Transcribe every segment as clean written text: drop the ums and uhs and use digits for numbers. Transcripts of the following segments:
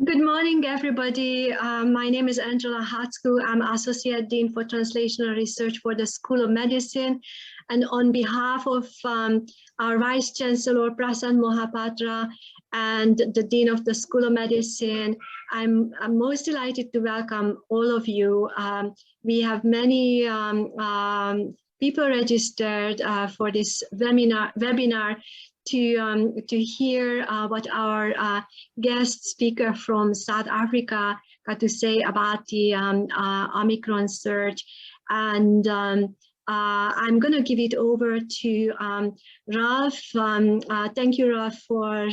Good morning, everybody. My name is Angela Hatsku. I'm Associate Dean for Translational Research for the School of Medicine. And on behalf of our Vice Chancellor, Prasanth Mohapatra, and the Dean of the School of Medicine, I'm most delighted to welcome all of you. We have many people registered for this webinar to hear what our guest speaker from South Africa got to say about the Omicron surge. And I'm going to give it over to Ralph. Thank you, Ralph, for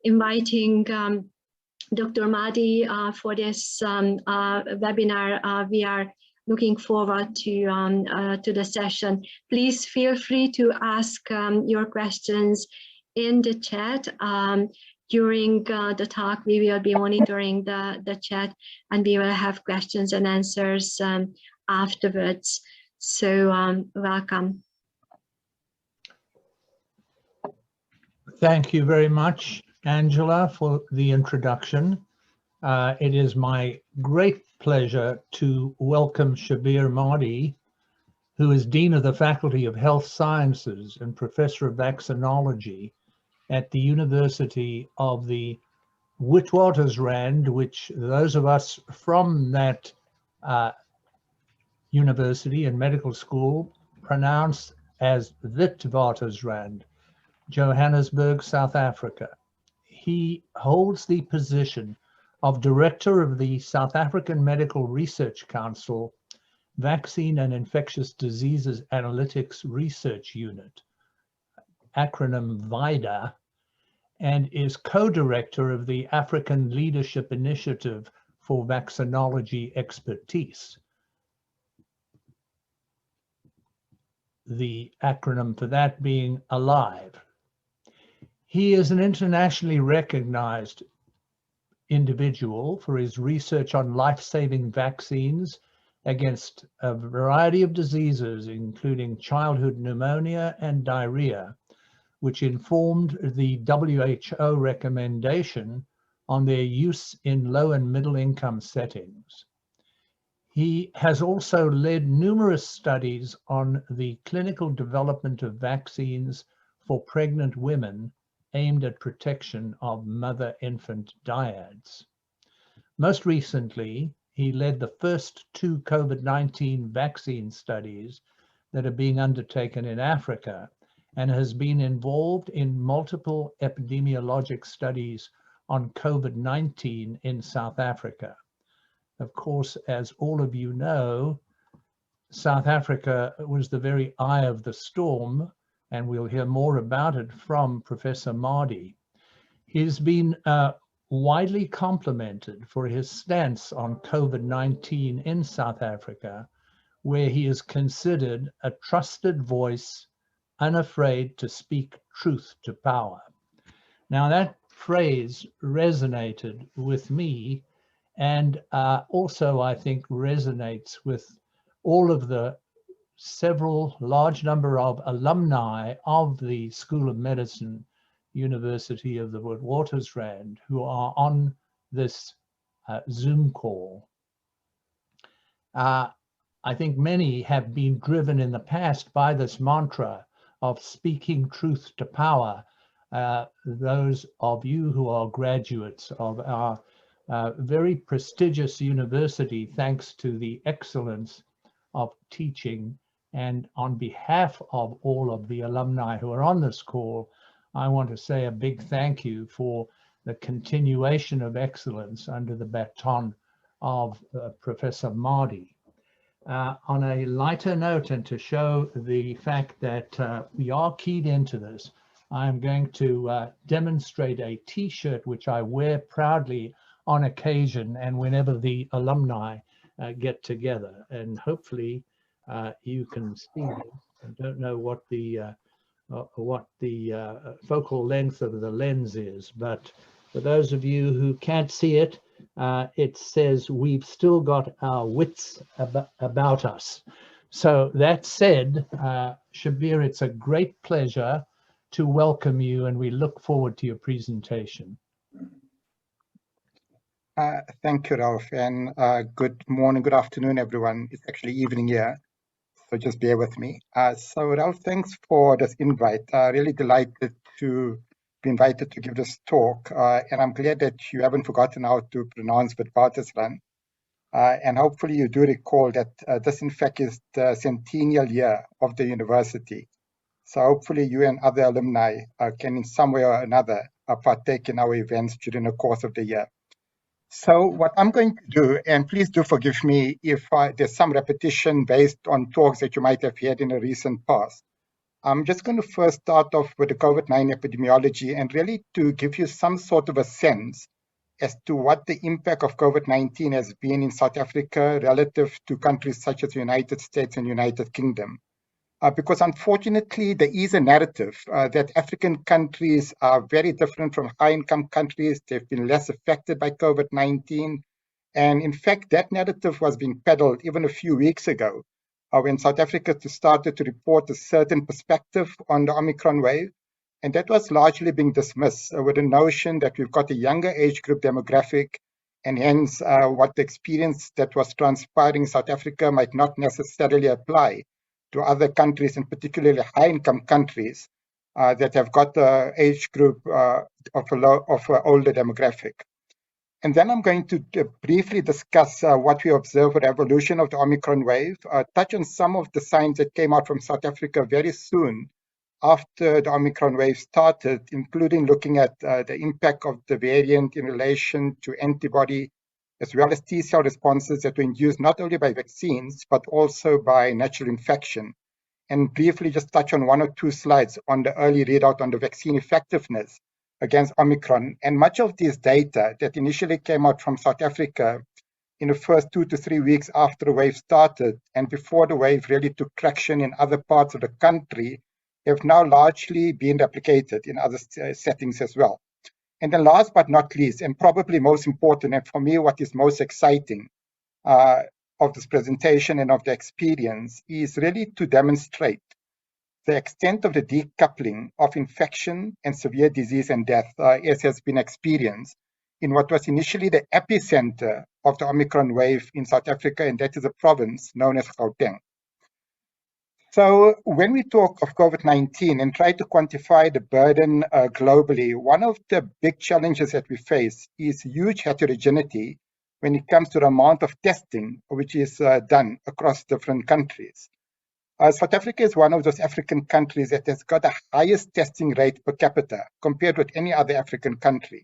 inviting Dr. Mahdi for this webinar. We are looking forward to the session. Please feel free to ask your questions in the chat. During the talk, we will be monitoring the chat, and we will have questions and answers afterwards. So welcome. Thank you very much, Angela, for the introduction. It is my great pleasure to welcome Shabir Mahdi, who is Dean of the Faculty of Health Sciences and Professor of Vaccinology at the University of the Witwatersrand, which those of us from that university and medical school pronounce as Witwatersrand, Johannesburg, South Africa. He holds the position of Director of the South African Medical Research Council Vaccine and Infectious Diseases Analytics Research Unit, acronym VIDA, and is co-director of the African Leadership Initiative for Vaccinology Expertise. The acronym for that being ALIVE. He is an internationally recognized individual for his research on life-saving vaccines against a variety of diseases, including childhood pneumonia and diarrhea, which informed the WHO recommendation on their use in low and middle income settings. He has also led numerous studies on the clinical development of vaccines for pregnant women aimed at protection of mother-infant dyads. Most recently, he led the first 2 COVID-19 vaccine studies that are being undertaken in Africa and has been involved in multiple epidemiologic studies on COVID-19 in South Africa. Of course, as all of you know, South Africa was the very eye of the storm, and we'll hear more about it from Professor Mahdi. He's been widely complimented for his stance on COVID-19 in South Africa, where he is considered a trusted voice, unafraid to speak truth to power. Now that phrase resonated with me, and also I think resonates with all of the several large number of alumni of the School of Medicine, University of the Witwatersrand, who are on this Zoom call. I think many have been driven in the past by this mantra of speaking truth to power. Those of you who are graduates of our very prestigious university, thanks to the excellence of teaching. And on behalf of all of the alumni who are on this call, I want to say a big thank you for the continuation of excellence under the baton of Professor Mahdi. On a lighter note, and to show the fact that we are keyed into this, I am going to demonstrate a t-shirt which I wear proudly on occasion and whenever the alumni get together, and hopefully you can see this. I don't know what the focal length of the lens is, but for those of you who can't see it, it says we've still got our wits about us. So that said, Shabir, it's a great pleasure to welcome you, and we look forward to your presentation. Thank you, Ralph, and good morning, good afternoon, everyone. It's actually evening here, so just bear with me. So, Ralph, thanks for this invite. Really delighted to be invited to give this talk, and I'm glad that you haven't forgotten how to pronounce Witwatersrand. And hopefully you do recall that this, in fact, is the centennial year of the university. So hopefully you and other alumni can in some way or another partake in our events during the course of the year. So what I'm going to do, and please do forgive me if there's some repetition based on talks that you might have heard in the recent past. I'm just going to first start off with the COVID-19 epidemiology and really to give you some sort of a sense as to what the impact of COVID-19 has been in South Africa relative to countries such as the United States and United Kingdom. Because unfortunately, there is a narrative that African countries are very different from high-income countries. They've been less affected by COVID-19. And in fact, that narrative was being peddled even a few weeks ago when South Africa started to report a certain perspective on the Omicron wave. And that was largely being dismissed with the notion that we've got a younger age group demographic, and hence what the experience that was transpiring in South Africa might not necessarily apply to other countries, and particularly high-income countries that have got the age group of an older demographic. And then I'm going to briefly discuss what we observe with the evolution of the Omicron wave, touch on some of the signs that came out from South Africa very soon after the Omicron wave started, including looking at the impact of the variant in relation to antibody, as well as T-cell responses that were induced not only by vaccines, but also by natural infection. And briefly just touch on one or two slides on the early readout on the vaccine effectiveness against Omicron. And much of this data that initially came out from South Africa in the first 2 to 3 weeks after the wave started and before the wave really took traction in other parts of the country have now largely been replicated in other settings as well. And then last but not least, and probably most important, and for me what is most exciting of this presentation and of the experience is really to demonstrate the extent of the decoupling of infection and severe disease and death as has been experienced in what was initially the epicenter of the Omicron wave in South Africa, and that is a province known as Gauteng. So when we talk of COVID-19 and try to quantify the burden globally, one of the big challenges that we face is huge heterogeneity when it comes to the amount of testing which is done across different countries. South Africa is one of those African countries that has got the highest testing rate per capita compared with any other African country.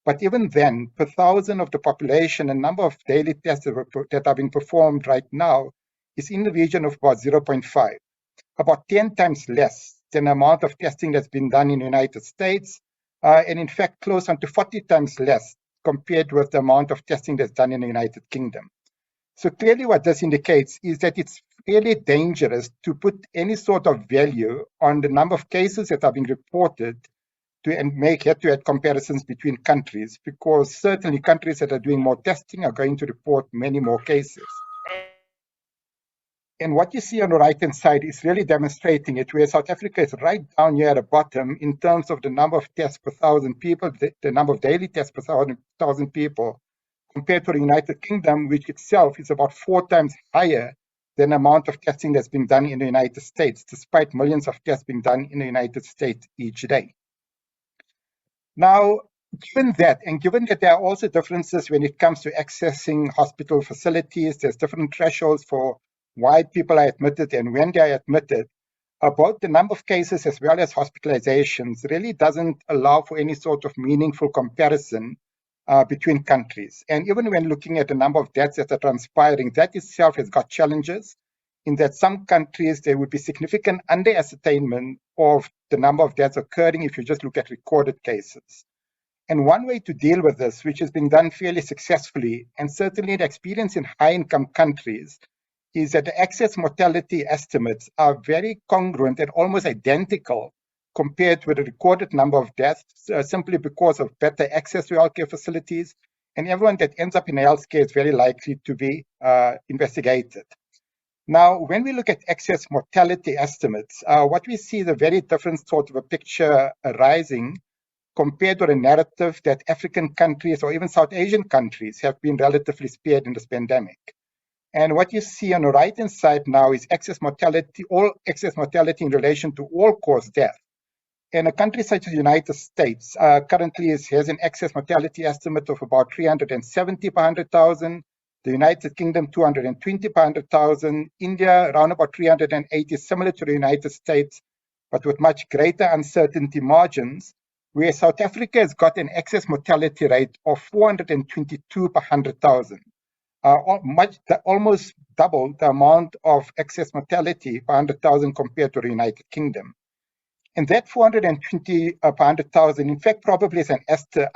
But even then, per thousand of the population, the number of daily tests that are being performed right now is in the region of about 0.5. About 10 times less than the amount of testing that's been done in the United States, and in fact, close on to 40 times less compared with the amount of testing that's done in the United Kingdom. So clearly what this indicates is that it's really dangerous to put any sort of value on the number of cases that are being reported and make head-to-head comparisons between countries, because certainly countries that are doing more testing are going to report many more cases. And what you see on the right-hand side is really demonstrating it, where South Africa is right down here at the bottom in terms of the number of tests per 1,000 people, the number of daily tests per 1,000 people, compared to the United Kingdom, which itself is about 4 times higher than the amount of testing that's being done in the United States, despite millions of tests being done in the United States each day. Now, given that, and given that there are also differences when it comes to accessing hospital facilities, there's different thresholds for why people are admitted and when they are admitted, both the number of cases as well as hospitalizations really doesn't allow for any sort of meaningful comparison between countries. And even when looking at the number of deaths that are transpiring, that itself has got challenges in that some countries there would be significant under-ascertainment of the number of deaths occurring if you just look at recorded cases. And one way to deal with this, which is being done fairly successfully, and certainly the experience in high-income countries, is that the excess mortality estimates are very congruent and almost identical compared with the recorded number of deaths, simply because of better access to healthcare facilities. And everyone that ends up in healthcare is very likely to be investigated. Now, when we look at excess mortality estimates, what we see is a very different sort of a picture arising compared to the narrative that African countries or even South Asian countries have been relatively spared in this pandemic. And what you see on the right-hand side now is excess mortality, all excess mortality in relation to all-cause death. And a country such as the United States currently has an excess mortality estimate of about 370 per 100,000. The United Kingdom, 220 per 100,000. India, around about 380, similar to the United States, but with much greater uncertainty margins, where South Africa has got an excess mortality rate of 422 per 100,000. Almost double the amount of excess mortality per 100,000 compared to the United Kingdom. And that 420 per 100,000, in fact, probably is an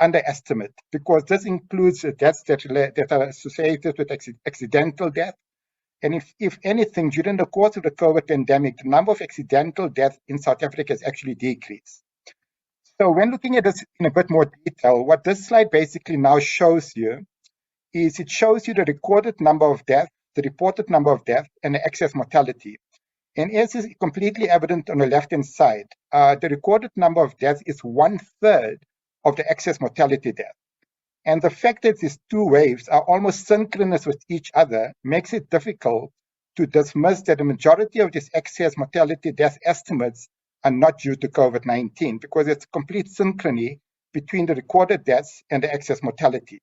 underestimate, because this includes deaths that are associated with accidental death. And if anything, during the course of the COVID pandemic, the number of accidental deaths in South Africa has actually decreased. So when looking at this in a bit more detail, what this slide basically now shows you is it shows you the recorded number of deaths, the reported number of deaths, and the excess mortality. And as is completely evident on the left-hand side, the recorded number of deaths is 1/3 of the excess mortality death. And the fact that these two waves are almost synchronous with each other makes it difficult to dismiss that the majority of these excess mortality death estimates are not due to COVID-19, because it's complete synchrony between the recorded deaths and the excess mortality.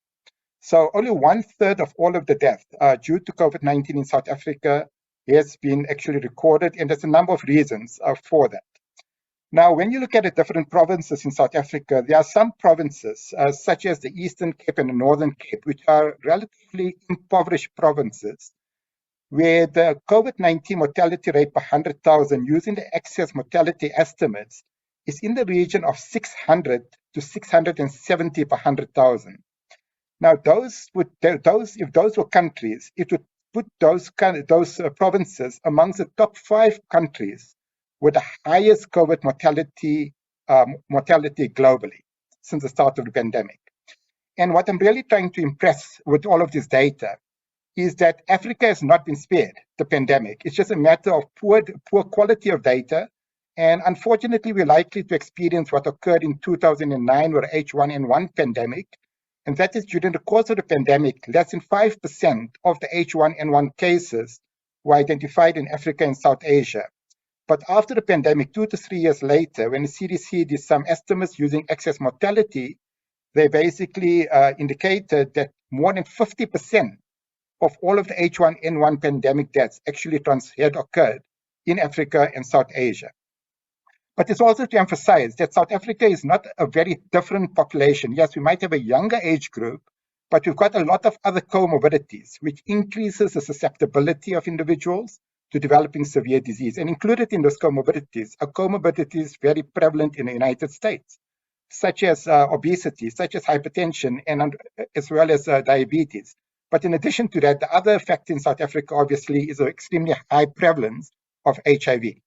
So only 1/3 of all of the deaths due to COVID-19 in South Africa has been actually recorded, and there's a number of reasons for that. Now, when you look at the different provinces in South Africa, there are some provinces, such as the Eastern Cape and the Northern Cape, which are relatively impoverished provinces, where the COVID-19 mortality rate per 100,000 using the excess mortality estimates is in the region of 600 to 670 per 100,000. Now, if those were countries, it would put those provinces amongst the top 5 countries with the highest COVID mortality globally since the start of the pandemic. And what I'm really trying to impress with all of this data is that Africa has not been spared the pandemic. It's just a matter of poor quality of data. And unfortunately, we're likely to experience what occurred in 2009 with the H1N1 pandemic. And that is during the course of the pandemic, less than 5% of the H1N1 cases were identified in Africa and South Asia. But after the pandemic, 2 to 3 years later, when the CDC did some estimates using excess mortality, they basically indicated that more than 50% of all of the H1N1 pandemic deaths actually had occurred in Africa and South Asia. But it's also to emphasize that South Africa is not a very different population. Yes, we might have a younger age group, but we've got a lot of other comorbidities, which increases the susceptibility of individuals to developing severe disease. And included in those comorbidities are comorbidities very prevalent in the United States, such as obesity, such as hypertension, and as well as diabetes. But in addition to that, the other factor in South Africa, obviously, is an extremely high prevalence of HIV.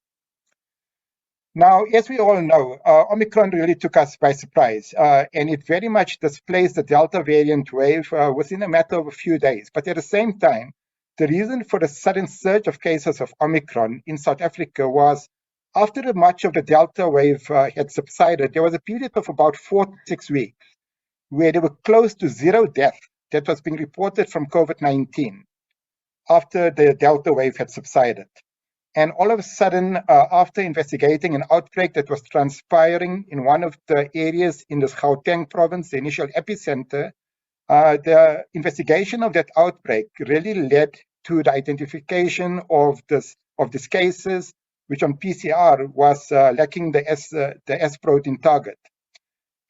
Now, as we all know, Omicron really took us by surprise, and it very much displaced the Delta variant wave within a matter of a few days. But at the same time, the reason for the sudden surge of cases of Omicron in South Africa was after much of the Delta wave had subsided, there was a period of about 4 to 6 weeks where there were close to 0 deaths that was being reported from COVID-19 after the Delta wave had subsided. And all of a sudden, after investigating an outbreak that was transpiring in one of the areas in this Gauteng Province, the initial epicenter, the investigation of that outbreak really led to the identification of these cases, which on PCR was lacking the S protein target.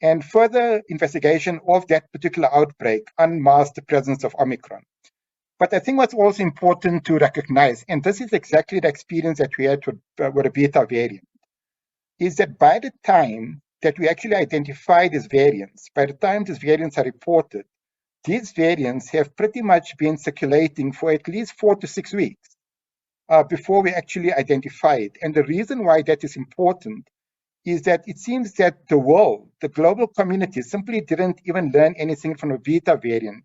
And further investigation of that particular outbreak unmasked the presence of Omicron. But I think what's also important to recognize, and this is exactly the experience that we had with the Beta variant, is that by the time that we actually identify these variants, by the time these variants are reported, these variants have pretty much been circulating for at least 4 to 6 weeks before we actually identify it. And the reason why that is important is that it seems that the world, the global community, simply didn't even learn anything from the Beta variant,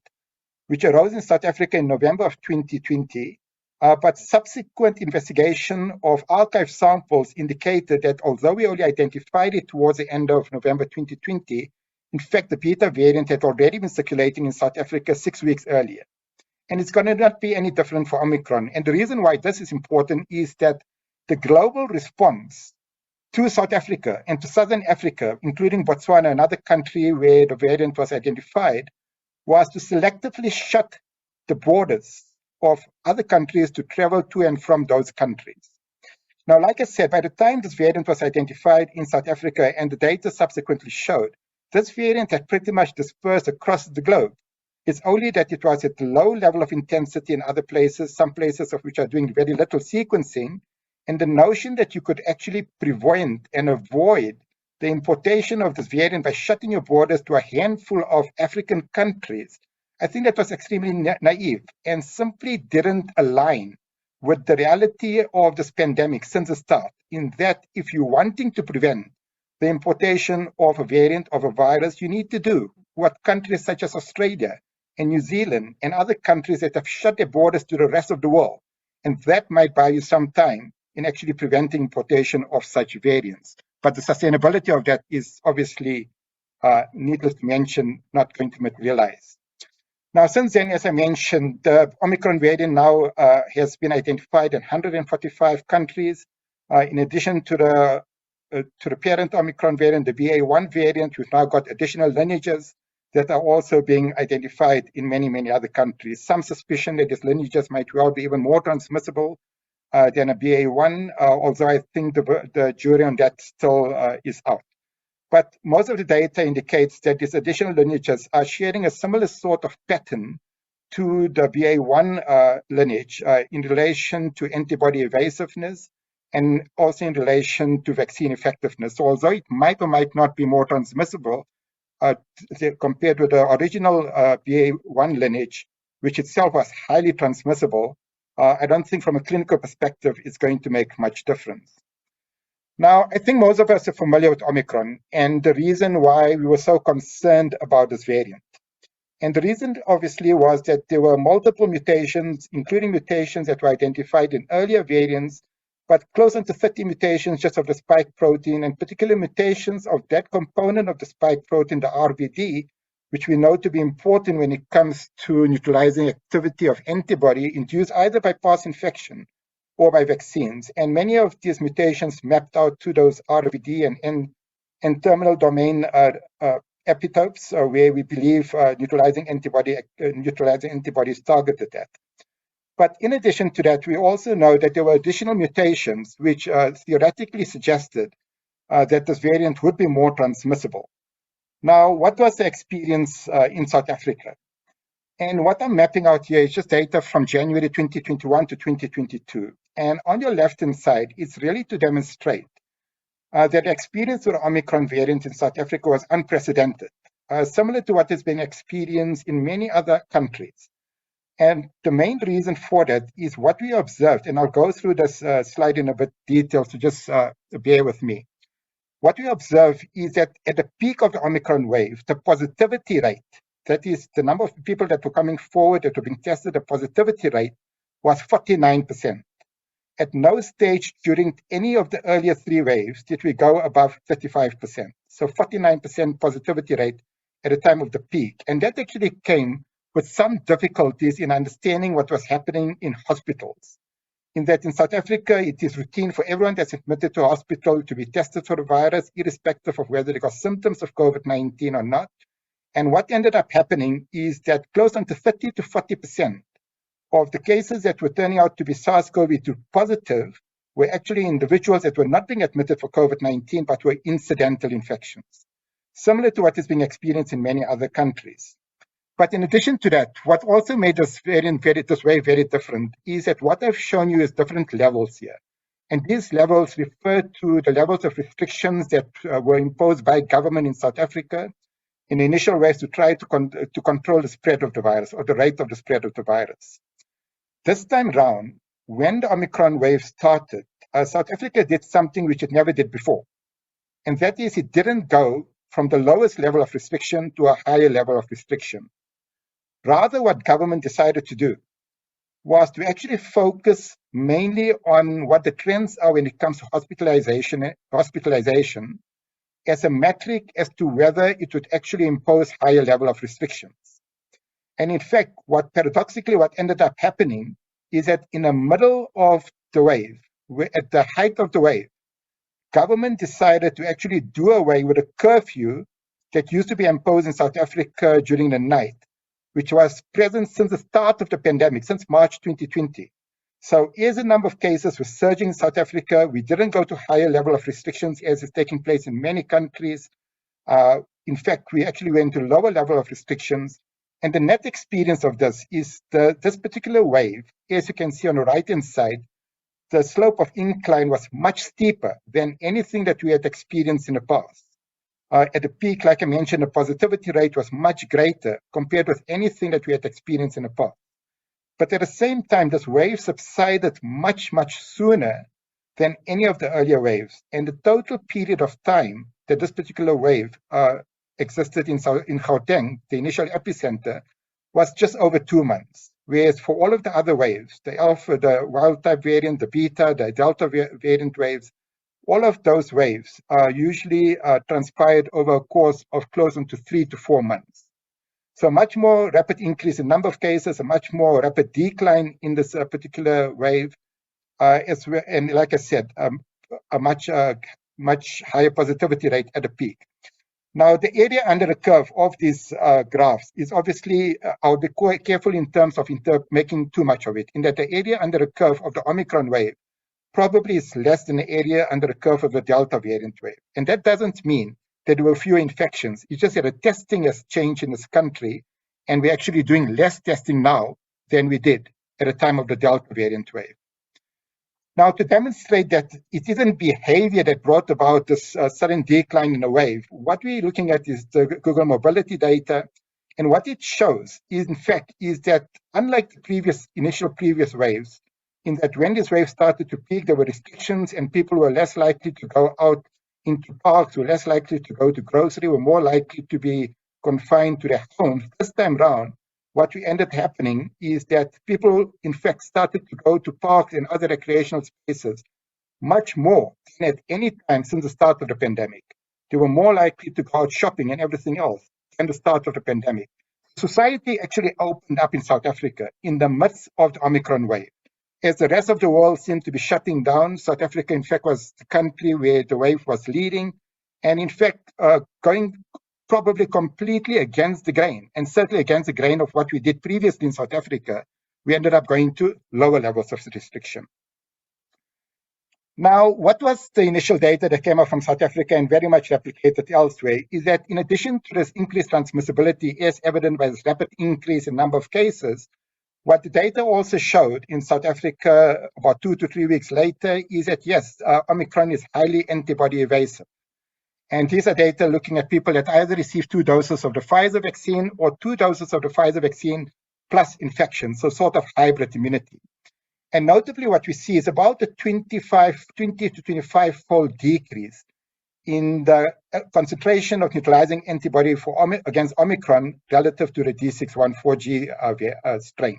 which arose in South Africa in November of 2020, But subsequent investigation of archive samples indicated that although we only identified it towards the end of November 2020, in fact, the beta variant had already been circulating in South Africa 6 weeks earlier. And it's going to not be any different for Omicron. And the reason why this is important is that the global response to South Africa and to Southern Africa, including Botswana, another country where the variant was identified, was to selectively shut the borders of other countries to travel to and from those countries. Now, like I said, by the time this variant was identified in South Africa and the data subsequently showed, this variant had pretty much dispersed across the globe. It's only that it was at a low level of intensity in other places, some places of which are doing very little sequencing, and the notion that you could actually prevent and avoid the importation of this variant by shutting your borders to a handful of African countries, I think that was extremely naive and simply didn't align with the reality of this pandemic since the start, in that if you're wanting to prevent the importation of a variant of a virus, you need to do what countries such as Australia and New Zealand and other countries that have shut their borders to the rest of the world. And that might buy you some time in actually preventing importation of such variants. But the sustainability of that is obviously, needless to mention, not going to materialize. Now, since then, as I mentioned, the Omicron variant now has been identified in 145 countries. In addition to the parent Omicron variant, the BA1 variant, we've now got additional lineages that are also being identified in many, many other countries. Some suspicion that these lineages might well be even more transmissible than a BA1, although I think the jury on that still is out. But most of the data indicates that these additional lineages are sharing a similar sort of pattern to the BA1 lineage in relation to antibody evasiveness and also in relation to vaccine effectiveness. So although it might or might not be more transmissible compared with the original BA1 lineage, which itself was highly transmissible, I don't think from a clinical perspective it's going to make much difference. Now, I think most of us are familiar with Omicron and the reason why we were so concerned about this variant. And the reason, obviously, was that there were multiple mutations, including mutations that were identified in earlier variants, but close to 30 mutations just of the spike protein, and particular mutations of that component of the spike protein, the RBD, which we know to be important when it comes to neutralizing activity of antibody induced either by past infection or by vaccines. And many of these mutations mapped out to those RBD and terminal domain epitopes, where we believe neutralizing antibodies targeted at. But in addition to that, we also know that there were additional mutations which theoretically suggested that this variant would be more transmissible. Now, what was the experience in South Africa? And what I'm mapping out here is just data from January 2021 to 2022. And on your left-hand side, it's really to demonstrate that the experience with the Omicron variant in South Africa was unprecedented, similar to what has been experienced in many other countries. And the main reason for that is what we observed, and I'll go through this slide in a bit detail, so just bear with me. What we observe is that at the peak of the Omicron wave, the positivity rate, that is the number of people that were coming forward that were being tested, the positivity rate was 49%. At no stage during any of the earlier three waves did we go above 35%. So 49% positivity rate at the time of the peak. And that actually came with some difficulties in understanding what was happening in hospitals. In that in South Africa, it is routine for everyone that's admitted to a hospital to be tested for the virus, irrespective of whether they got symptoms of COVID-19 or not. And what ended up happening is that close to 30 to 40% of the cases that were turning out to be SARS-CoV-2 positive were actually individuals that were not being admitted for COVID-19, but were incidental infections, similar to what is being experienced in many other countries. But in addition to that, what also made this variant this way very different is that what I've shown you is different levels here. And these levels refer to the levels of restrictions that were imposed by government in South Africa in initial ways to try to control the spread of the virus or the rate of the spread of the virus. This time round, when the Omicron wave started, South Africa did something which it never did before. And that is it didn't go from the lowest level of restriction to a higher level of restriction. Rather, what government decided to do was to actually focus mainly on what the trends are when it comes to hospitalization as a metric as to whether it would actually impose higher level of restrictions. And in fact, paradoxically, what ended up happening is that in the middle of the wave, at the height of the wave, government decided to actually do away with a curfew that used to be imposed in South Africa during the night, which was present since the start of the pandemic, since March 2020. So as the number of cases was surging in South Africa, we didn't go to higher level of restrictions as is taking place in many countries. In fact, we actually went to lower level of restrictions. And the net experience of this is this particular wave, as you can see on the right-hand side, the slope of incline was much steeper than anything that we had experienced in the past. At the peak, like I mentioned, the positivity rate was much greater compared with anything that we had experienced in the past. But at the same time, this wave subsided much, much sooner than any of the earlier waves. And the total period of time that this particular wave existed in Gauteng, the initial epicenter, was just over 2 months. Whereas for all of the other waves, the alpha, the wild type variant, the beta, the delta variant waves, all of those waves usually transpired over a course of close to 3 to 4 months. So a much more rapid increase in number of cases, a much more rapid decline in this particular wave, and like I said, a much higher positivity rate at the peak. Now, the area under the curve of these graphs is obviously, I'll be quite careful in terms of making too much of it, in that the area under the curve of the Omicron wave probably is less than the area under the curve of the Delta variant wave. And that doesn't mean that there were fewer infections. It's just that the testing has changed in this country, and we're actually doing less testing now than we did at the time of the Delta variant wave. Now, to demonstrate that it isn't behavior that brought about this sudden decline in the wave, what we're looking at is the Google mobility data. And what it shows is, in fact, is that unlike the initial previous waves, in that when this wave started to peak, there were restrictions and people were less likely to go out into parks, were less likely to go to grocery, were more likely to be confined to their homes. This time round, what we ended happening is that people, in fact, started to go to parks and other recreational spaces much more than at any time since the start of the pandemic. They were more likely to go out shopping and everything else than the start of the pandemic. Society actually opened up in South Africa in the midst of the Omicron wave. As the rest of the world seemed to be shutting down, South Africa, in fact, was the country where the wave was leading, and in fact, going probably completely against the grain, and certainly against the grain of what we did previously in South Africa. We ended up going to lower levels of restriction. Now, what was the initial data that came out from South Africa and very much replicated elsewhere is that in addition to this increased transmissibility as evident by this rapid increase in number of cases, what the data also showed in South Africa about 2 to 3 weeks later is that, yes, Omicron is highly antibody evasive. And these are data looking at people that either received 2 doses of the Pfizer vaccine or 2 doses of the Pfizer vaccine plus infection, so sort of hybrid immunity. And notably, what we see is about a 20 to 25-fold decrease in the concentration of neutralizing antibody against Omicron relative to the D614G strain.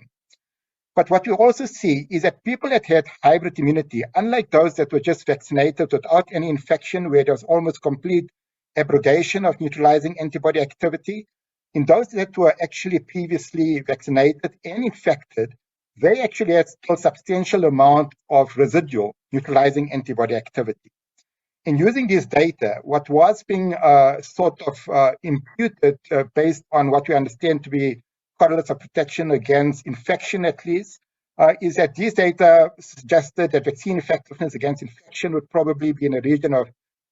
But what we also see is that people that had hybrid immunity, unlike those that were just vaccinated without any infection, where there was almost complete abrogation of neutralizing antibody activity, in those that were actually previously vaccinated and infected, they actually had still substantial amount of residual neutralizing antibody activity. In using this data, what was being imputed based on what we understand to be correlates of protection against infection at least, is that these data suggested that vaccine effectiveness against infection would probably be in the region of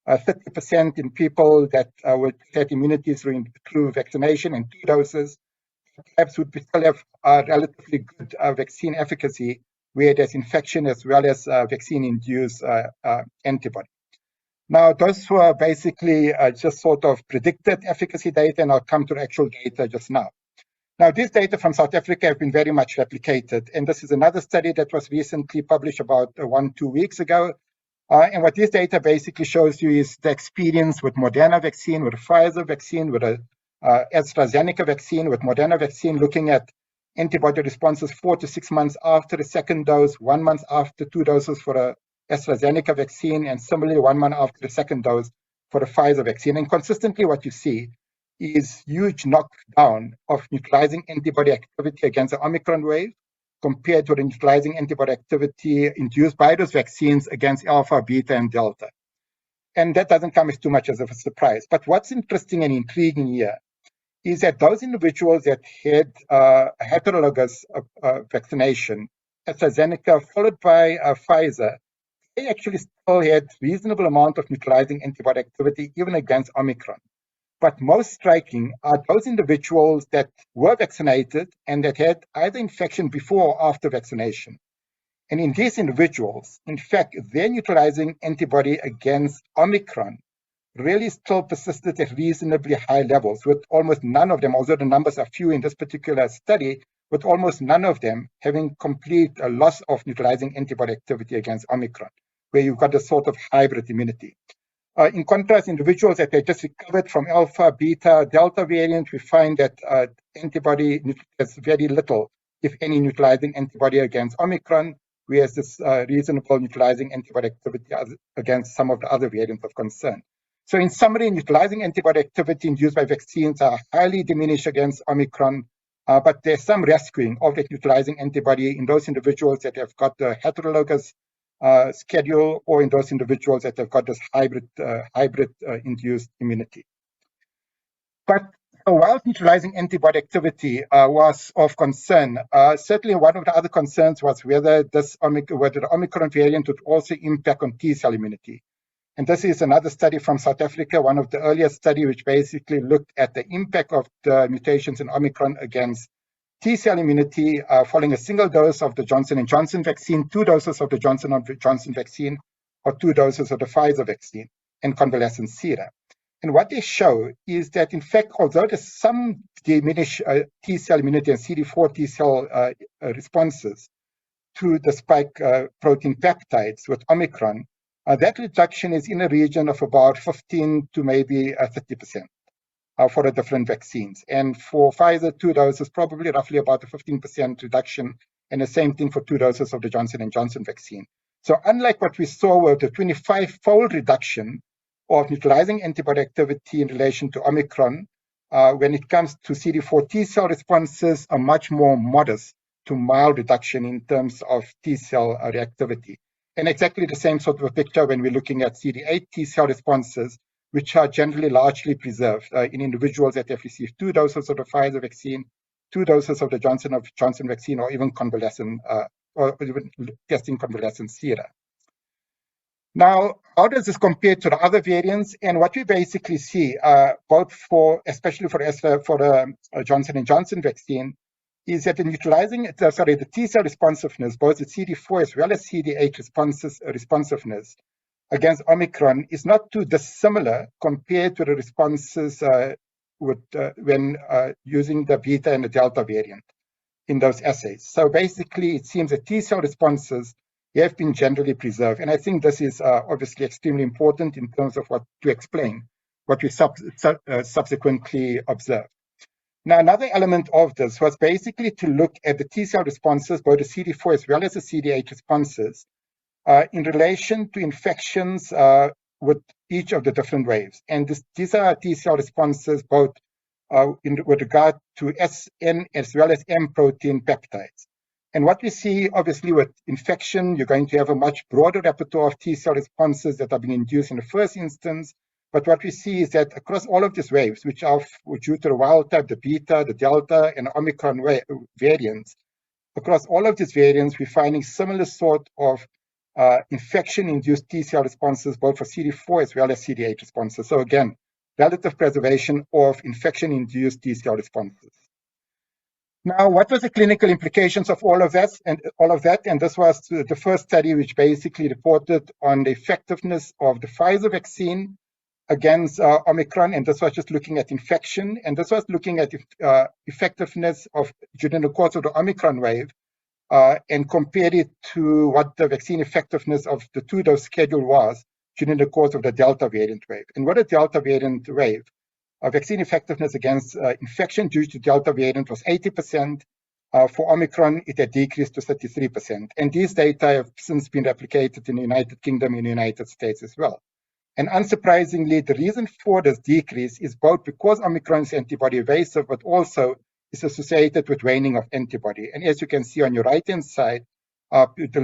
30% in people that would get immunity through vaccination and 2 doses. Perhaps would still have relatively good vaccine efficacy where there's infection as well as vaccine-induced antibody. Now, those were basically just sort of predicted efficacy data, and I'll come to the actual data just now. Now, these data from South Africa have been very much replicated, and this is another study that was recently published about 1-2 weeks ago. And what this data basically shows you is the experience with Moderna vaccine, with Pfizer vaccine, with a AstraZeneca vaccine, with Moderna vaccine, looking at antibody responses 4 to 6 months after the second dose, 1 month after 2 doses for a AstraZeneca vaccine, and similarly 1 month after the second dose for the Pfizer vaccine. And consistently what you see is huge knockdown of neutralizing antibody activity against the Omicron wave compared to the neutralizing antibody activity induced by those vaccines against Alpha, Beta, and Delta. And that doesn't come as too much as a surprise. But what's interesting and intriguing here is that those individuals that had heterologous vaccination, AstraZeneca followed by Pfizer, they actually still had reasonable amount of neutralizing antibody activity even against Omicron. But most striking are those individuals that were vaccinated and that had either infection before or after vaccination. And in these individuals, in fact, their neutralizing antibody against Omicron really still persisted at reasonably high levels, with almost none of them, although the numbers are few in this particular study, with almost none of them having complete loss of neutralizing antibody activity against Omicron, where you've got a sort of hybrid immunity. In contrast, individuals that had just recovered from Alpha, Beta, Delta variant, we find that antibody has very little, if any, neutralizing antibody against Omicron, whereas this reasonable neutralizing antibody activity against some of the other variants of concern. So in summary, neutralizing antibody activity induced by vaccines are highly diminished against Omicron, but there's some rescuing of that neutralizing antibody in those individuals that have got the heterologous schedule, or in those individuals that have got this hybrid induced immunity. But while neutralizing antibody activity was of concern, certainly one of the other concerns was whether the Omicron variant would also impact on T-cell immunity. And this is another study from South Africa, one of the earliest studies which basically looked at the impact of the mutations in Omicron against T-cell immunity following a single dose of the Johnson & Johnson vaccine, 2 doses of the Johnson & Johnson vaccine, or 2 doses of the Pfizer vaccine, and convalescent sera. And what they show is that, in fact, although there's some diminished T-cell immunity and CD4 T-cell responses to the spike protein peptides with Omicron, that reduction is in a region of about 15 to maybe 30%. For the different vaccines. And for Pfizer, 2 doses, probably roughly about a 15% reduction, and the same thing for 2 doses of the Johnson & Johnson vaccine. So unlike what we saw with the 25-fold reduction of neutralizing antibody activity in relation to Omicron, when it comes to CD4 T-cell responses, a much more modest to mild reduction in terms of T-cell reactivity. And exactly the same sort of a picture when we're looking at CD8 T-cell responses, which are generally largely preserved in individuals that have received 2 doses of the Pfizer vaccine, 2 doses of the Johnson & Johnson vaccine, or even convalescent, or even testing convalescent sera. Now, how does this compare to the other variants? And what we basically see, both especially for the Johnson & Johnson vaccine, is that the T-cell responsiveness, both the CD4 as well as CD8 responsiveness, against Omicron is not too dissimilar compared to the responses when using the Beta and the Delta variant in those assays. So basically, it seems that T-cell responses have been generally preserved. And I think this is obviously extremely important in terms of what to explain what we subsequently observed. Now, another element of this was basically to look at the T-cell responses, both the CD4 as well as the CD8 responses, in relation to infections with each of the different waves. And these are T-cell responses both with regard to SN as well as M protein peptides. And what we see, obviously, with infection, you're going to have a much broader repertoire of T-cell responses that are being induced in the first instance. But what we see is that across all of these waves, which are due to the wild type, the Beta, the Delta, and Omicron variants, across all of these variants, we're finding similar sort of infection-induced T-cell responses, both for CD4 as well as CD8 responses. So again, relative preservation of infection-induced T-cell responses. Now, what was the clinical implications of all of that? And this was the first study which basically reported on the effectiveness of the Pfizer vaccine against Omicron, and this was just looking at infection, and this was looking at effectiveness during the course of the Omicron wave, and compared it to what the vaccine effectiveness of the 2-dose schedule was during the course of the Delta variant wave. And what a Delta variant wave, vaccine effectiveness against infection due to Delta variant was 80%, For Omicron, it had decreased to 33%. And these data have since been replicated in the United Kingdom and the United States as well. And unsurprisingly, the reason for this decrease is both because Omicron is antibody evasive, but also is associated with waning of antibody. And as you can see on your right-hand side, the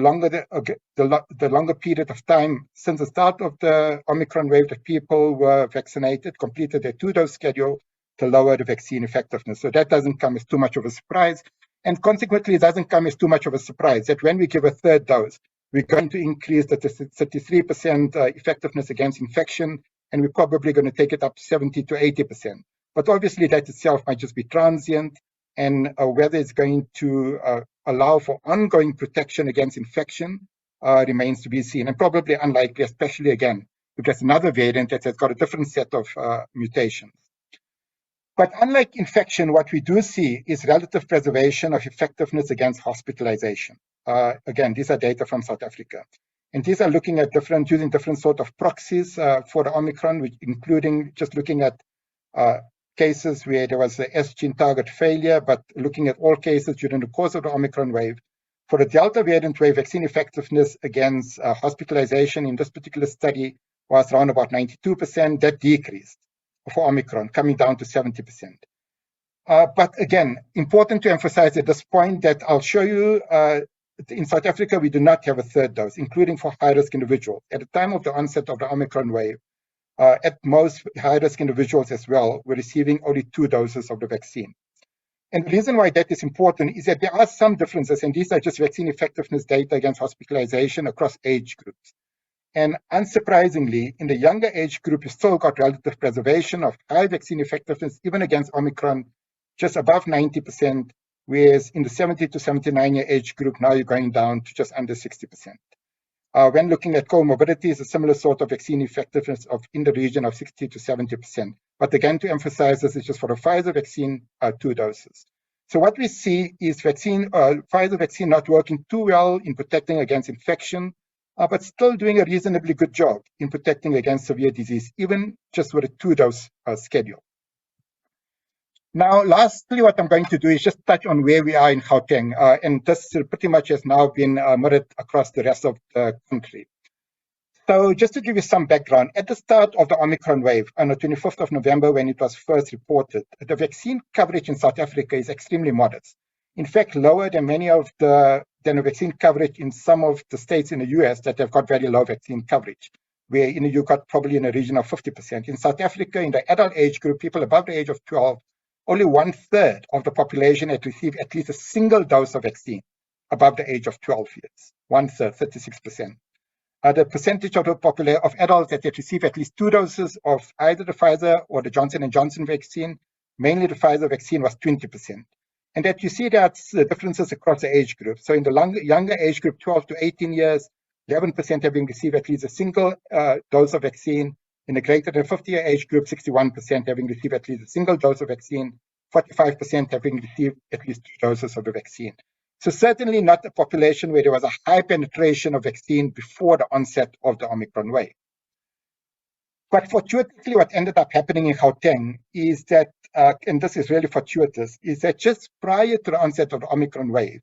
longer period of time since the start of the Omicron wave that people were vaccinated, completed their 2-dose schedule, the lower the vaccine effectiveness. So that doesn't come as too much of a surprise. And consequently, it doesn't come as too much of a surprise that when we give a 3rd dose, we're going to increase the 33% effectiveness against infection, and we're probably going to take it up to 70 to 80%. But obviously, that itself might just be transient, and whether it's going to allow for ongoing protection against infection remains to be seen, and probably unlikely, especially again, if there's another variant that has got a different set of mutations. But unlike infection, what we do see is relative preservation of effectiveness against hospitalization. Again, these are data from South Africa. And these are looking at using different sort of proxies for the Omicron, including just looking at cases where there was a S gene target failure, but looking at all cases during the course of the Omicron wave. For the Delta variant wave, vaccine effectiveness against hospitalization in this particular study was around about 92%. That decreased for Omicron, coming down to 70%. But again, important to emphasize at this point that I'll show you in South Africa, we do not have a 3rd dose, including for high-risk individuals. At the time of the onset of the Omicron wave, at most high-risk individuals as well were receiving only 2 doses of the vaccine. And the reason why that is important is that there are some differences, and these are just vaccine effectiveness data against hospitalization across age groups. And unsurprisingly, in the younger age group, you still got relative preservation of high vaccine effectiveness, even against Omicron, just above 90%, whereas in the 70 to 79-year age group, now you're going down to just under 60%. When looking at co-morbidities, a similar sort of vaccine effectiveness in the region of 60 to 70%. But again, to emphasize, this is just for the Pfizer vaccine, 2 doses. So what we see is Pfizer vaccine not working too well in protecting against infection, but still doing a reasonably good job in protecting against severe disease, even just with a 2-dose schedule. Now, lastly, what I'm going to do is just touch on where we are in Gauteng, and this pretty much has now been mirrored across the rest of the country. So just to give you some background, at the start of the Omicron wave, on the 25th of November, when it was first reported, the vaccine coverage in South Africa is extremely modest. In fact, lower than the vaccine coverage in some of the states in the US that have got very low vaccine coverage, where you got probably in the region of 50%. In South Africa, in the adult age group, people above the age of 12, only 1/3 of the population had received at least a single dose of vaccine above the age of 12 years. 1/3, 36%. The percentage of the population of adults that had received at least 2 doses of either the Pfizer or the Johnson & Johnson vaccine, mainly the Pfizer vaccine, was 20%. And that you see that's the differences across the age group. So in the younger age group, 12 to 18 years, 11% having received at least a single dose of vaccine. In the greater than 50-year age group, 61% having received at least a single dose of vaccine, 45% having received at least 2 doses of the vaccine. So certainly not a population where there was a high penetration of vaccine before the onset of the Omicron wave. But fortuitously, what ended up happening in Gauteng is that, and this is really fortuitous, is that just prior to the onset of the Omicron wave,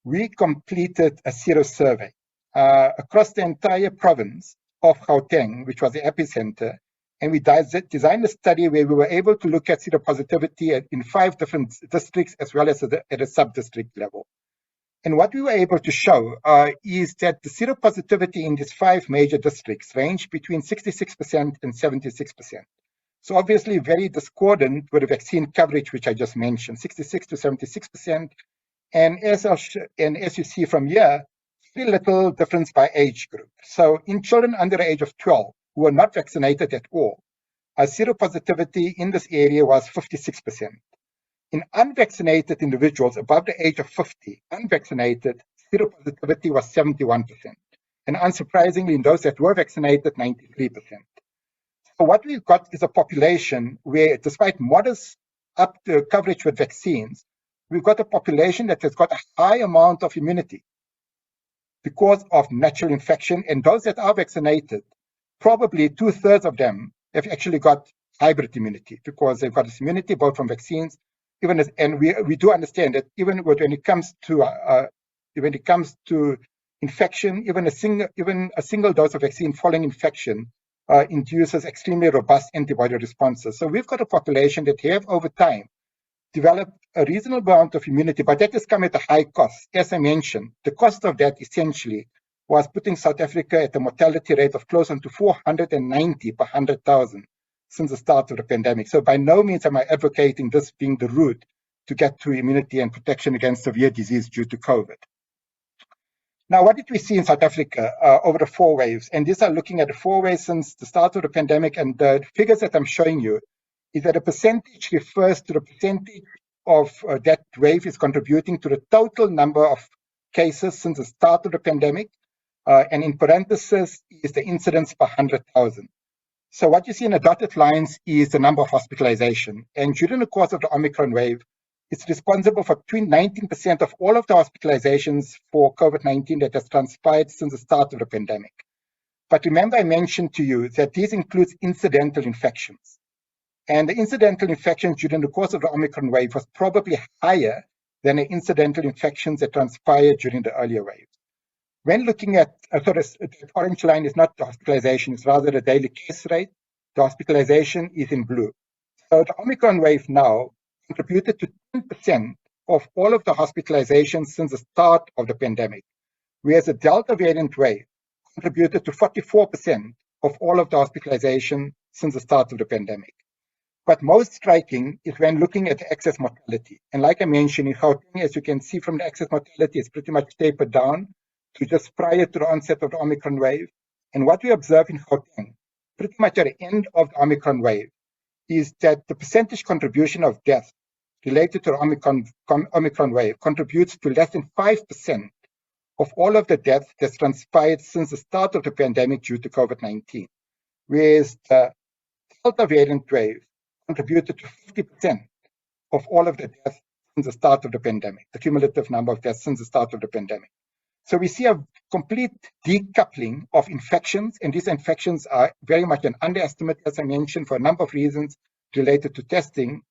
we completed a Sero survey across the entire province of Gauteng, which was the epicenter, and we designed a study where we were able to look at seropositivity in 5 different districts as well as at a sub-district level. And what we were able to show is that the seropositivity in these 5 major districts ranged between 66% and 76%. So obviously very discordant with the vaccine coverage, which I just mentioned, 66 to 76%. And as you see from here, very little difference by age group. So in children under the age of 12 who were not vaccinated at all, seropositivity in this area was 56%. In unvaccinated individuals above the age of 50, unvaccinated, seropositivity was 71%. And unsurprisingly, in those that were vaccinated, 93%. So what we've got is a population where, despite modest up to coverage with vaccines, we've got a population that has got a high amount of immunity because of natural infection. And those that are vaccinated, probably 2/3 of them have actually got hybrid immunity because they've got this immunity both from vaccines we do understand that even when it comes to infection, even a single dose of vaccine following infection induces extremely robust antibody responses. So we've got a population that have over time developed a reasonable amount of immunity, but that has come at a high cost. As I mentioned, the cost of that essentially was putting South Africa at a mortality rate of close to 490 per 100,000 since the start of the pandemic. So by no means am I advocating this being the route to get to immunity and protection against severe disease due to COVID. Now, what did we see in South Africa over the 4 waves? And these are looking at the 4 waves since the start of the pandemic, and the figures that I'm showing you is that a percentage refers to the percentage of that wave is contributing to the total number of cases since the start of the pandemic, and in parentheses is the incidence per 100,000. So what you see in the dotted lines is the number of hospitalization, and during the course of the Omicron wave, it's responsible for between 19% of all of the hospitalizations for COVID-19 that has transpired since the start of the pandemic. But remember, I mentioned to you that these includes incidental infections. And the incidental infections during the course of the Omicron wave was probably higher than the incidental infections that transpired during the earlier waves. When looking at, the orange line is not the hospitalization, it's rather the daily case rate. The hospitalization is in blue. So the Omicron wave now contributed to 10% of all of the hospitalizations since the start of the pandemic, whereas the Delta variant wave contributed to 44% of all of the hospitalization since the start of the pandemic. But most striking is when looking at the excess mortality. And like I mentioned, in Gauteng, as you can see from the excess mortality, it's pretty much tapered down to just prior to the onset of the Omicron wave. And what we observe in Gauteng, pretty much at the end of the Omicron wave, is that the percentage contribution of death related to the Omicron wave contributes to less than 5% of all of the deaths that's transpired since the start of the pandemic due to COVID-19, whereas the Delta variant wave contributed to 50% of all of the deaths since the start of the pandemic, the cumulative number of deaths since the start of the pandemic. So we see a complete decoupling of infections, and these infections are very much an underestimate, as I mentioned, for a number of reasons related to testing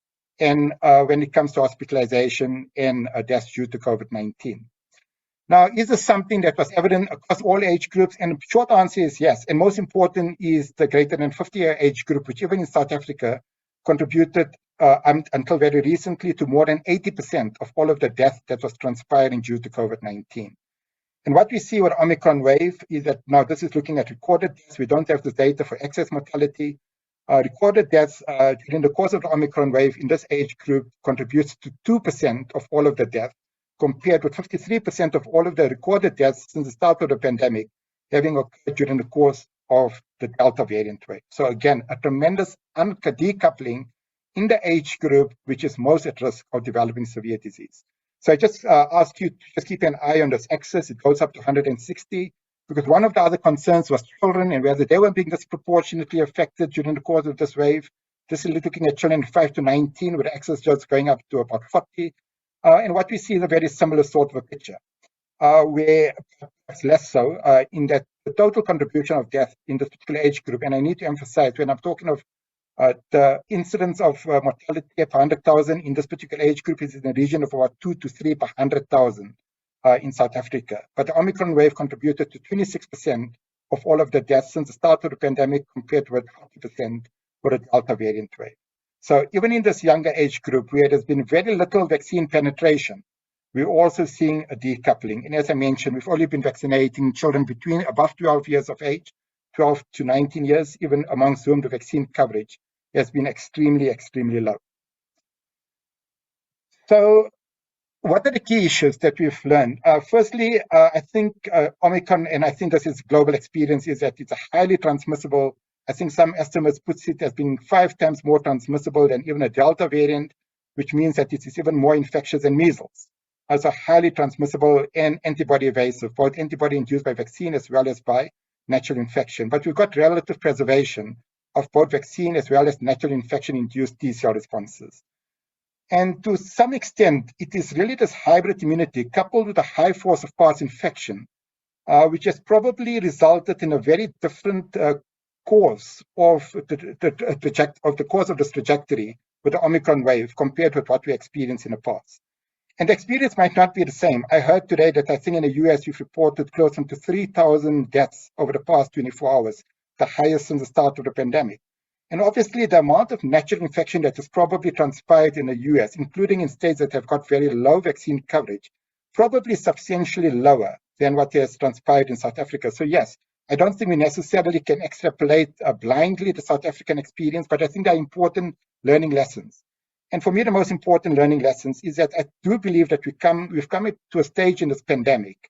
and when it comes to hospitalization and deaths due to COVID-19. Now, is this something that was evident across all age groups? And the short answer is yes. And most important is the greater than 50-year age group, which even in South Africa contributed until very recently to more than 80% of all of the death that was transpiring due to COVID-19. And what we see with Omicron wave is that now this is looking at recorded deaths. We don't have the data for excess mortality. Recorded deaths during the course of the Omicron wave in this age group contributes to 2% of all of the deaths, compared with 53% of all of the recorded deaths since the start of the pandemic having occurred during the course of the Delta variant wave. So again, a tremendous decoupling in the age group which is most at risk of developing severe disease. So I just ask you to just keep an eye on this axis. It goes up to 160, because one of the other concerns was children and whether they were being disproportionately affected during the course of this wave. This is looking at children 5 to 19, with the axis just going up to about 40. And what we see is a very similar sort of a picture, where perhaps less so in that the total contribution of death in this particular age group, and I need to emphasize when I'm talking of the incidence of mortality per 100,000 in this particular age group is in the region of about 2 to 3 per 100,000 in South Africa. But the Omicron wave contributed to 26% of all of the deaths since the start of the pandemic, compared with 40% for the Delta variant wave. So even in this younger age group, where there's been very little vaccine penetration, we're also seeing a decoupling. And as I mentioned, we've only been vaccinating children between above 12 years of age, 12 to 19 years, even amongst whom the vaccine coverage has been extremely, extremely low. So what are the key issues that we've learned? Firstly, I think Omicron, and I think this is global experience, is that it's a highly transmissible. I think some estimates puts it as being 5 times more transmissible than even a Delta variant, which means that it is even more infectious than measles. Also highly transmissible and antibody evasive, both antibody induced by vaccine as well as by natural infection. But we've got relative preservation of both vaccine as well as natural infection-induced T-cell responses. And to some extent, it is really this hybrid immunity coupled with a high force of parts infection, which has probably resulted in a very different course of the course of this trajectory with the Omicron wave compared with what we experienced in the past. And the experience might not be the same. I heard today that I think in the US, we've reported close to 3,000 deaths over the past 24 hours, the highest since the start of the pandemic. And obviously, the amount of natural infection that has probably transpired in the US, including in states that have got very low vaccine coverage, probably substantially lower than what has transpired in South Africa. So yes, I don't think we necessarily can extrapolate blindly the South African experience, but I think there are important learning lessons. And for me, the most important learning lessons is that I do believe that we've come to a stage in this pandemic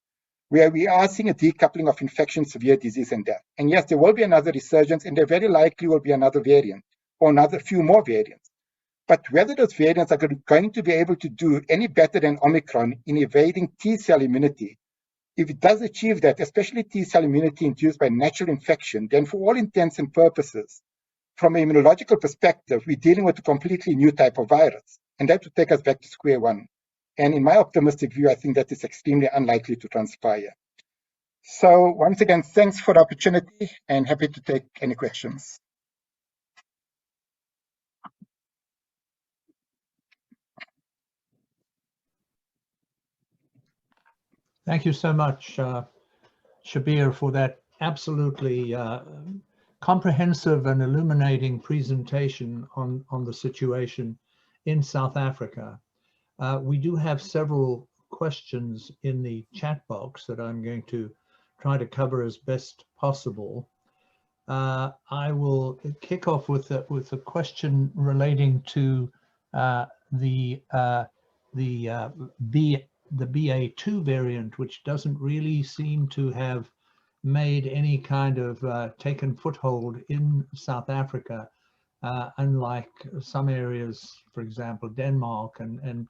where we are seeing a decoupling of infection, severe disease, and death. And yes, there will be another resurgence, and there very likely will be another variant or another few more variants. But whether those variants are going to be able to do any better than Omicron in evading T-cell immunity, if it does achieve that, especially T-cell immunity induced by natural infection, then for all intents and purposes, from an immunological perspective, we're dealing with a completely new type of virus. And that would take us back to square one. And in my optimistic view, I think that is extremely unlikely to transpire. So once again, thanks for the opportunity and happy to take any questions. Thank you so much, Shabir, for that absolutely comprehensive and illuminating presentation on the situation in South Africa. We do have several questions in the chat box that I'm going to try to cover as best possible. I will kick off with a question relating to the BA2 variant, which doesn't really seem to have made any kind of taken foothold in South Africa, unlike some areas, for example, Denmark. And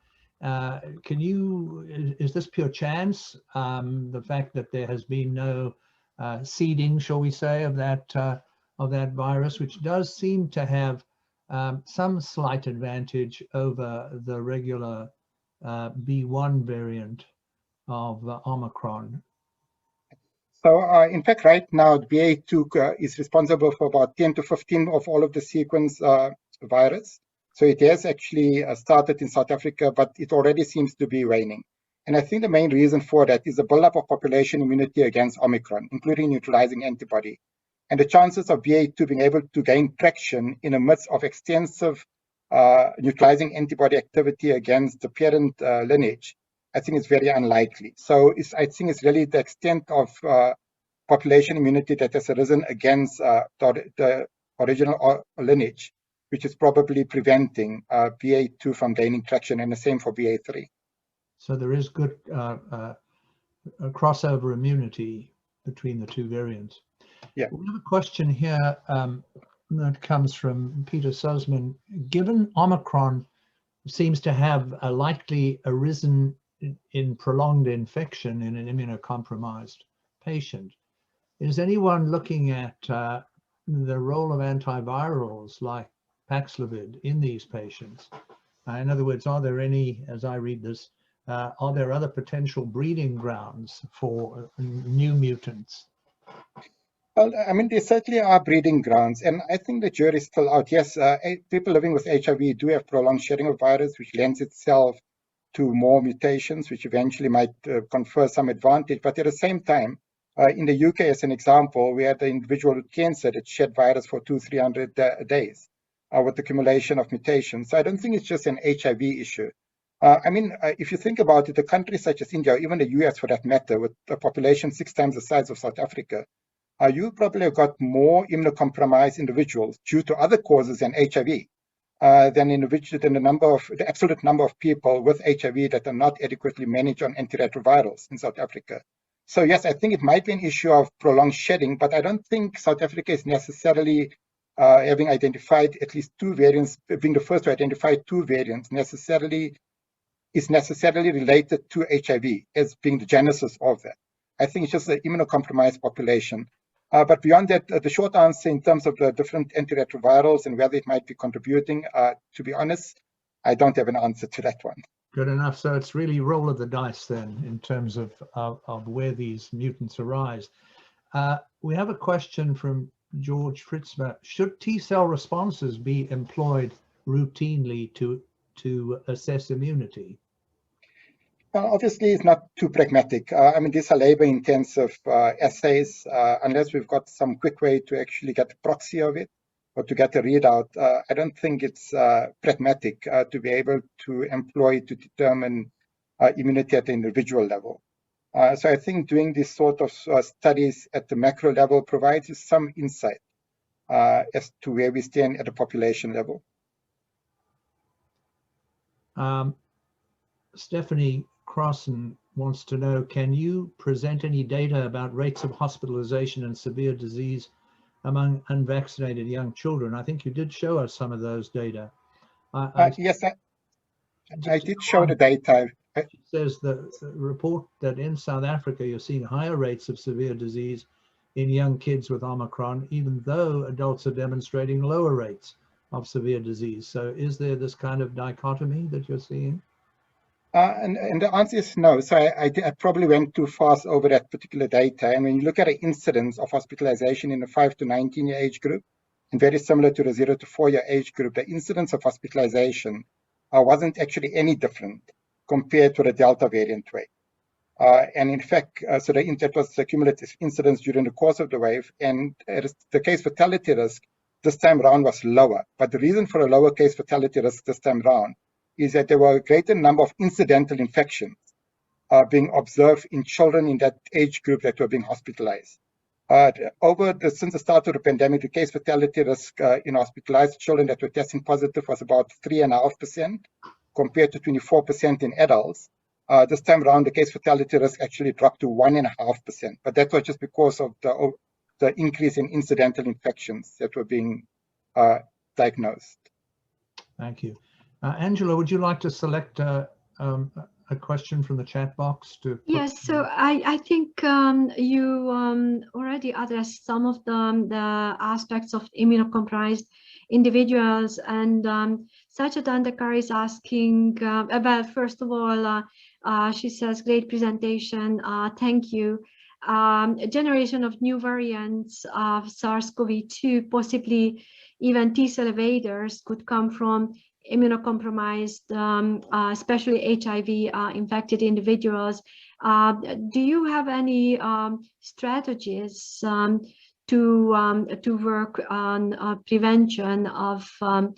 is this pure chance? The fact that there has been no seeding, shall we say, of that virus, which does seem to have some slight advantage over the regular B1 variant of Omicron. So in fact, right now, BA2 is responsible for about 10 to 15 of all of the sequence virus. So it has actually started in South Africa, but it already seems to be waning. And I think the main reason for that is the buildup of population immunity against Omicron, including neutralizing antibody. And the chances of BA2 being able to gain traction in the midst of extensive neutralizing antibody activity against the parent lineage, I think it's very unlikely. So I think it's really the extent of population immunity that has arisen against the original lineage, which is probably preventing BA2 from gaining traction, and the same for BA3. So there is good crossover immunity between the two variants. Yeah. We have a question here that comes from Peter Sussman. Given Omicron seems to have likely arisen in prolonged infection in an immunocompromised patient, is anyone looking at the role of antivirals like Paxlovid in these patients? In other words, are there any, as I read this, are there other potential breeding grounds for new mutants? Well, I mean, there certainly are breeding grounds, and I think the jury is still out. Yes, people living with HIV do have prolonged shedding of virus, which lends itself to more mutations, which eventually might confer some advantage. But at the same time, in the UK, as an example, we had an individual with cancer that shed virus for 200-300 days with accumulation of mutations. So I don't think it's just an HIV issue. I mean, if you think about it, the countries such as India, or even the US for that matter, with a population 6 times the size of South Africa, you probably have got more immunocompromised individuals due to other causes than HIV than the absolute number of people with HIV that are not adequately managed on antiretrovirals in South Africa. So yes, I think it might be an issue of prolonged shedding, but I don't think South Africa is necessarily having identified at least 2 variants, being the first to identify 2 variants, is necessarily related to HIV as being the genesis of that. I think it's just an immunocompromised population. But beyond that, the short answer in terms of the different antiretrovirals and whether it might be contributing, to be honest, I don't have an answer to that one. Good enough. So it's really roll of the dice then in terms of where these mutants arise. We have a question from George Fritzmer. Should T-cell responses be employed routinely to assess immunity? Obviously, it's not too pragmatic. I mean, these are labor-intensive assays. Unless we've got some quick way to actually get a proxy of it or to get a readout, I don't think it's pragmatic to be able to employ to determine immunity at the individual level. So I think doing this sort of studies at the macro level provides us some insight as to where we stand at the population level. Stephanie Crossan wants to know, can you present any data about rates of hospitalization and severe disease among unvaccinated young children? I think you did show us some of those data. Yes, I did show the data. It says the report that in South Africa, you're seeing higher rates of severe disease in young kids with Omicron, even though adults are demonstrating lower rates of severe disease. So is there this kind of dichotomy that you're seeing? And the answer is no. So I probably went too fast over that particular data. And when you look at the incidence of hospitalization in the 5 to 19-year age group, and very similar to the 0 to 4-year age group, the incidence of hospitalization wasn't actually any different compared to the Delta variant wave. And in fact, so that was the cumulative incidence during the course of the wave, and the case fatality risk this time around was lower. But the reason for a lower case fatality risk this time around is that there were a greater number of incidental infections being observed in children in that age group that were being hospitalized. Since the start of the pandemic, the case fatality risk in hospitalized children that were testing positive was about 3.5% compared to 24% in adults. This time around, the case fatality risk actually dropped to 1.5%, but that was just because of the increase in incidental infections that were being diagnosed. Thank you. Angela, would you like to select a question from the chat box? Yes, so I think you already addressed some of the aspects of immunocompromised individuals, and Sajid Andakar is asking about, first of all, she says, great presentation, thank you. A generation of new variants of SARS-CoV-2, possibly even T-cell evaders, could come from immunocompromised, especially HIV infected individuals. Do you have any strategies to work on prevention of the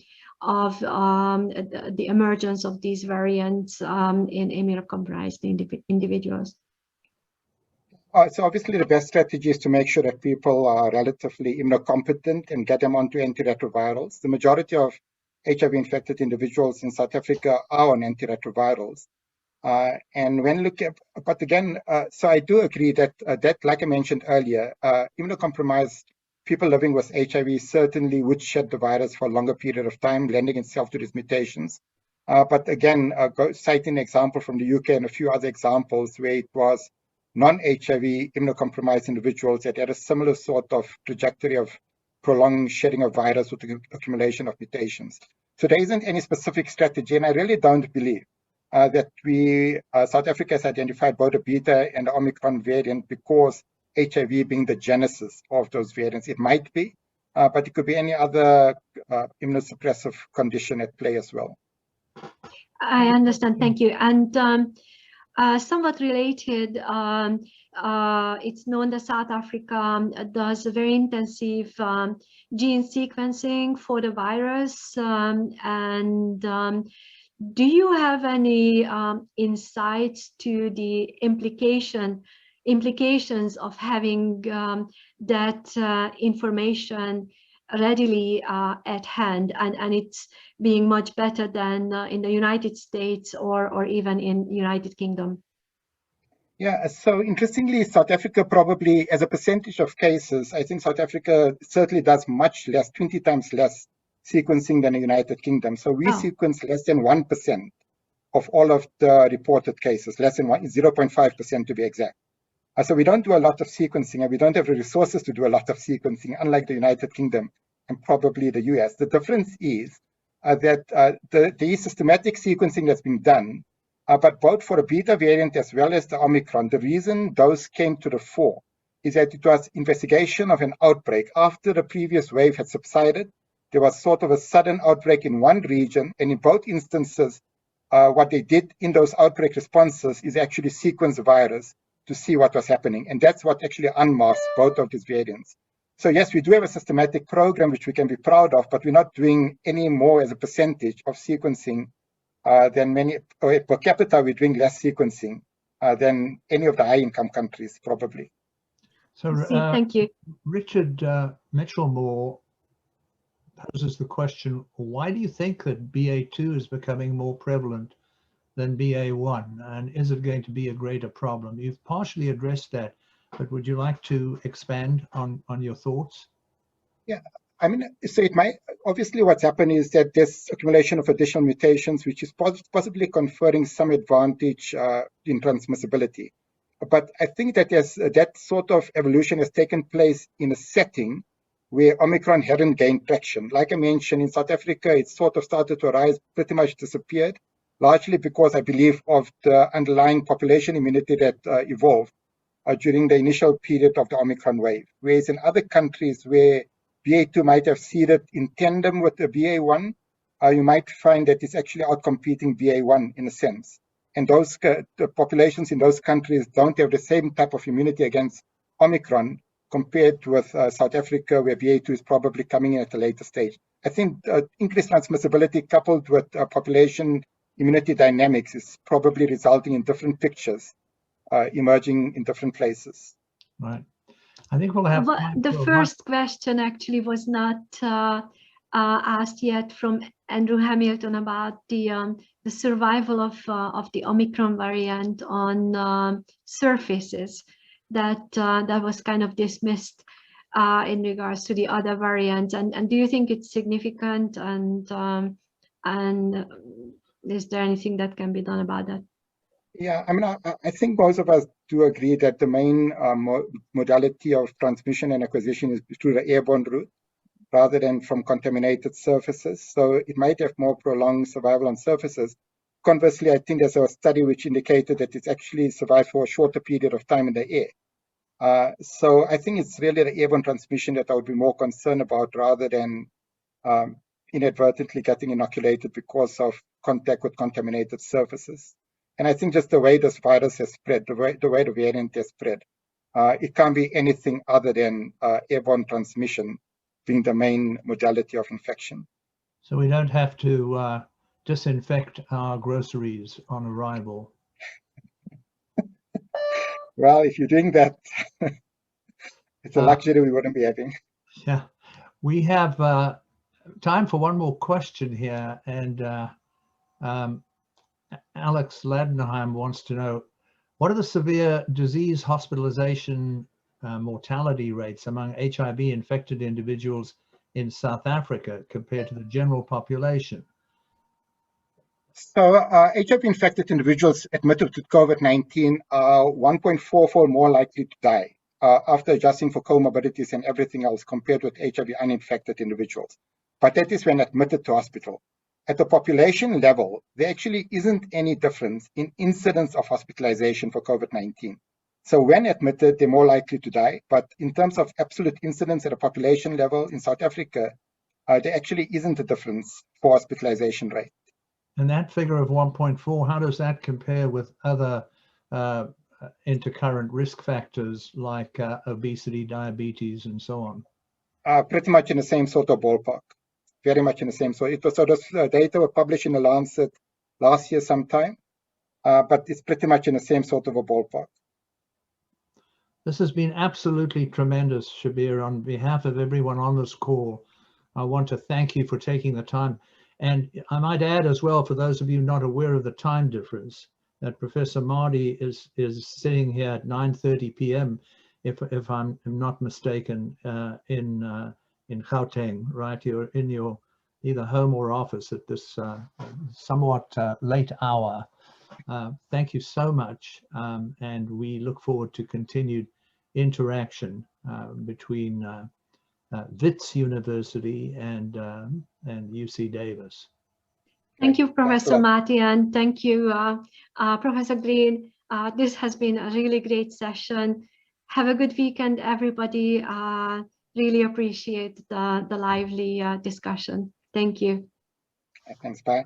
emergence of these variants in immunocompromised individuals? So obviously the best strategy is to make sure that people are relatively immunocompetent and get them onto antiretrovirals. The majority of HIV-infected individuals in South Africa are on antiretrovirals. And when looking at, but again, so I do agree that, like I mentioned earlier, immunocompromised people living with HIV certainly would shed the virus for a longer period of time, lending itself to these mutations. But again, citing an example from the UK and a few other examples where it was non-HIV immunocompromised individuals that had a similar sort of trajectory of prolonged shedding of virus with the accumulation of mutations. So there isn't any specific strategy, and I really don't believe that South Africa has identified both the Beta and the Omicron variant because HIV being the genesis of those variants. It might be, but it could be any other immunosuppressive condition at play as well. I understand, thank you. And somewhat related, it's known that South Africa does a very intensive gene sequencing for the virus. Do you have any insights to the implications of having that information readily at hand, and it's being much better than in the United States or even in United Kingdom? Yeah, so interestingly, South Africa probably, as a percentage of cases, I think South Africa certainly does much less, 20 times less sequencing than the United Kingdom. So we sequence less than 1% of all of the reported cases, less than 0.5% to be exact. So we don't do a lot of sequencing, and we don't have the resources to do a lot of sequencing, unlike the United Kingdom and probably the US. The difference is that the systematic sequencing that's been done, but both for the Beta variant as well as the Omicron, the reason those came to the fore is that it was investigation of an outbreak after the previous wave had subsided. there was sort of a sudden outbreak in one region, and in both instances, what they did in those outbreak responses is actually sequence the virus to see what was happening. And that's what actually unmasks both of these variants. So yes, we do have a systematic program which we can be proud of, but we're not doing any more as a percentage of sequencing than many, per capita, we're doing less sequencing than any of the high-income countries, probably. So thank you. Richard Mitchell-Moore poses the question, why do you think that BA2 is becoming more prevalent than BA1? And is it going to be a greater problem? You've partially addressed that, but would you like to expand on your thoughts? Yeah, I mean, so it might, obviously what's happened is that there's accumulation of additional mutations, which is possibly conferring some advantage in transmissibility. But I think that that sort of evolution has taken place in a setting where Omicron hadn't gained traction. Like I mentioned, in South Africa, it sort of started to rise, pretty much disappeared, largely because I believe of the underlying population immunity that evolved during the initial period of the Omicron wave. Whereas in other countries where BA2 might have seeded in tandem with the BA1, you might find that it's actually outcompeting BA1 in a sense. And those the populations in those countries don't have the same type of immunity against Omicron compared with South Africa, where BA2 is probably coming in at a later stage. I think increased transmissibility coupled with population immunity dynamics is probably resulting in different pictures emerging in different places. Right. I think we'll have. But the first question actually was not asked yet from Andrew Hamilton about the survival of the Omicron variant on surfaces. That was kind of dismissed in regards to the other variants. And do you think it's significant? And is there anything that can be done about that? Yeah, I mean, I think most of us do agree that the main modality of transmission and acquisition is through the airborne route rather than from contaminated surfaces. So it might have more prolonged survival on surfaces. Conversely, I think there's a study which indicated that it's actually survived for a shorter period of time in the air. So I think it's really the airborne transmission that I would be more concerned about rather than inadvertently getting inoculated because of contact with contaminated surfaces. And I think just the way this virus has spread, the way the variant has spread, it can't be anything other than airborne transmission being the main modality of infection. So we don't have to disinfect our groceries on arrival. Well, if you're doing that, it's a luxury we wouldn't be having. Yeah, we have time for one more question here, and Alex Ladenheim wants to know, what are the severe disease hospitalization mortality rates among HIV infected individuals in South Africa compared to the general population? So HIV infected individuals admitted to COVID-19 are 1.44 more likely to die after adjusting for comorbidities and everything else compared with HIV uninfected individuals. But that is when admitted to hospital. At the population level, there actually isn't any difference in incidence of hospitalization for COVID-19. So when admitted, they're more likely to die. But in terms of absolute incidence at a population level in South Africa, there actually isn't a difference for hospitalization rate. And that figure of 1.4, how does that compare with other intercurrent risk factors like obesity, diabetes, and so on? Pretty much in the same sort of ballpark. Very much in the same. So it was sort of data were published in the Lancet last year sometime, but it's pretty much in the same sort of a ballpark. This has been absolutely tremendous, Shabir. On behalf of everyone on this call, I want to thank you for taking the time. And I might add as well, for those of you not aware of the time difference, that Professor Mahdi is sitting here at 9:30 p.m., if I'm not mistaken, in Gauteng, right? You're in your either home or office at this somewhat late hour. Thank you so much, and we look forward to continued interaction between Wits University and UC Davis. Thank you, Professor Mahdi, and thank you, Professor Green. This has been a really great session. Have a good weekend, everybody. really appreciate the lively discussion. Thank you. Thanks, bye.